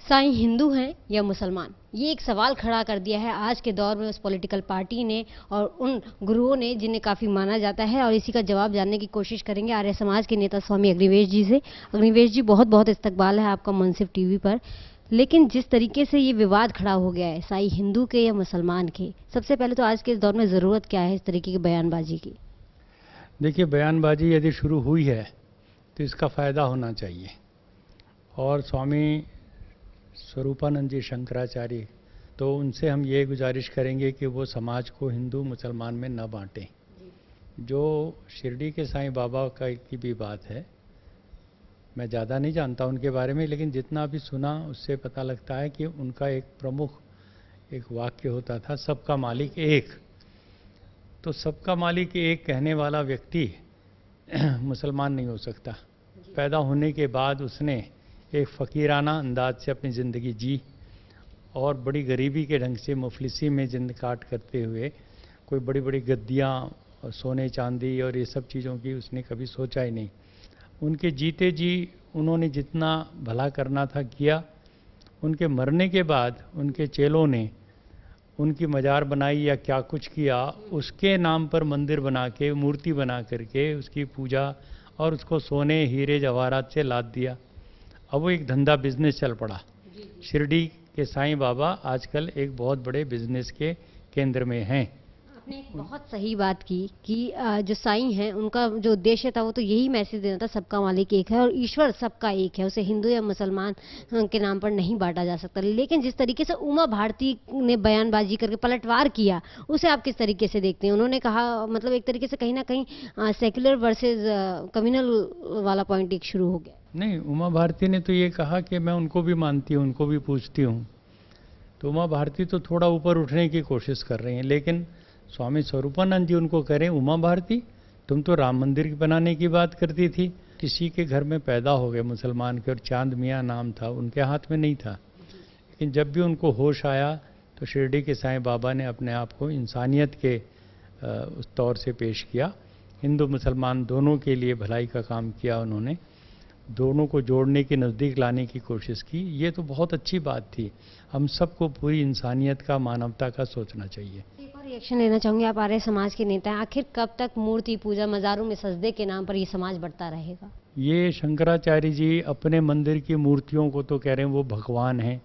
साईं हिंदू हैं या मुसलमान, ये एक सवाल खड़ा कर दिया है आज के दौर में उस पॉलिटिकल पार्टी ने और उन गुरुओं ने जिन्हें काफ़ी माना जाता है। और इसी का जवाब जानने की कोशिश करेंगे आर्य समाज के नेता स्वामी अग्निवेश जी से। अग्निवेश जी, बहुत बहुत इस्तकबाल है आपका मुनसिफ टीवी पर। लेकिन जिस तरीके से ये विवाद खड़ा हो गया है साईं हिंदू के या मुसलमान के, सबसे पहले तो आज के इस दौर में ज़रूरत क्या है इस तरीके की बयानबाजी की? देखिए, बयानबाजी यदि शुरू हुई है तो इसका फ़ायदा होना चाहिए। और स्वामी स्वरूपानंद जी शंकराचार्य, तो उनसे हम ये गुजारिश करेंगे कि वो समाज को हिंदू मुसलमान में न बांटें। जो शिरडी के साईं बाबा की भी बात है, मैं ज़्यादा नहीं जानता उनके बारे में, लेकिन जितना भी सुना उससे पता लगता है कि उनका एक प्रमुख एक वाक्य होता था, सबका मालिक एक। तो सबका मालिक एक कहने वाला व्यक्ति मुसलमान नहीं हो सकता। पैदा होने के बाद उसने एक फ़कीराना अंदाज से अपनी ज़िंदगी जी और बड़ी गरीबी के ढंग से मुफलिसी में जिंद काट करते हुए कोई बड़ी बड़ी गद्दियाँ और सोने चांदी और ये सब चीज़ों की उसने कभी सोचा ही नहीं। उनके जीते जी उन्होंने जितना भला करना था किया। उनके मरने के बाद उनके चेलों ने उनकी मज़ार बनाई या क्या कुछ किया, उसके नाम पर मंदिर बना के मूर्ति बना करके उसकी पूजा और उसको सोने हीरे जवाहरात से लाद दिया। अब वो एक धंधा बिजनेस चल पड़ा। शिरडी के साईं बाबा आजकल एक बहुत बड़े बिजनेस के केंद्र में हैं। आपने एक बहुत सही बात की कि जो साईं हैं उनका जो उद्देश्य था वो तो यही मैसेज देना था, सबका मालिक एक है और ईश्वर सबका एक है, उसे हिंदू या मुसलमान के नाम पर नहीं बांटा जा सकता। लेकिन जिस तरीके से उमा भारती ने बयानबाजी करके पलटवार किया, उसे आप किस तरीके से देखते हैं? उन्होंने कहा, मतलब एक तरीके से कहीं ना कहीं सेक्युलर वर्सेज कम्युनल वाला पॉइंट एक शुरू हो गया। नहीं, उमा भारती ने तो ये कहा कि मैं उनको भी मानती हूँ, उनको भी पूछती हूँ। तो उमा भारती तो थोड़ा ऊपर उठने की कोशिश कर रही हैं, लेकिन स्वामी स्वरूपानंद जी उनको कह रहे हैं, उमा भारती तुम तो राम मंदिर बनाने की बात करती थी। किसी के घर में पैदा हो गए मुसलमान के और चांद मियाँ नाम था, उनके हाथ में नहीं था। लेकिन जब भी उनको होश आया तो शिरडी के साईं बाबा ने अपने आप को इंसानियत के उस तौर से पेश किया। हिंदू मुसलमान दोनों के लिए भलाई का काम किया उन्होंने, दोनों को जोड़ने के नज़दीक लाने की कोशिश की। ये तो बहुत अच्छी बात थी। हम सबको पूरी इंसानियत का, मानवता का सोचना चाहिए। एक और रिएक्शन लेना चाहूँगी, आप आर्य समाज के नेता हैं, आखिर कब तक मूर्ति पूजा, मज़ारों में सजदे के नाम पर ये समाज बढ़ता रहेगा? ये शंकराचार्य जी अपने मंदिर की मूर्तियों को तो कह रहे हैं वो भगवान हैं,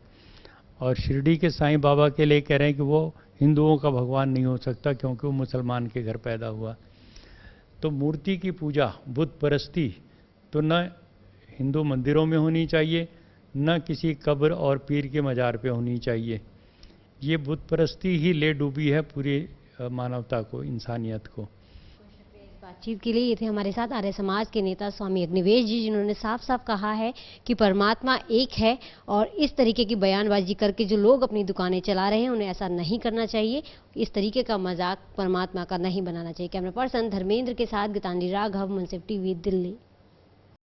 और शिरडी के साईं बाबा के लिए कह रहे हैं कि वो हिंदुओं का भगवान नहीं हो सकता क्योंकि वो मुसलमान के घर पैदा हुआ। तो मूर्ति की पूजा, बुत परस्ती तो न हिंदू मंदिरों में होनी चाहिए, न किसी कब्र और पीर के मज़ार पे होनी चाहिए। ये बुत परस्ती ही ले डूबी है पूरी मानवता को, इंसानियत को। इस बातचीत के लिए ये थे हमारे साथ आर्य समाज के नेता स्वामी अग्निवेश जी, जिन्होंने साफ साफ कहा है कि परमात्मा एक है और इस तरीके की बयानबाजी करके जो लोग अपनी दुकानें चला रहे हैं उन्हें ऐसा नहीं करना चाहिए। इस तरीके का मजाक परमात्मा का नहीं बनाना चाहिए। कैमरा पर्सन धर्मेंद्र के साथ गीतांजलि राघव, मुनसिफ टीवी, दिल्ली।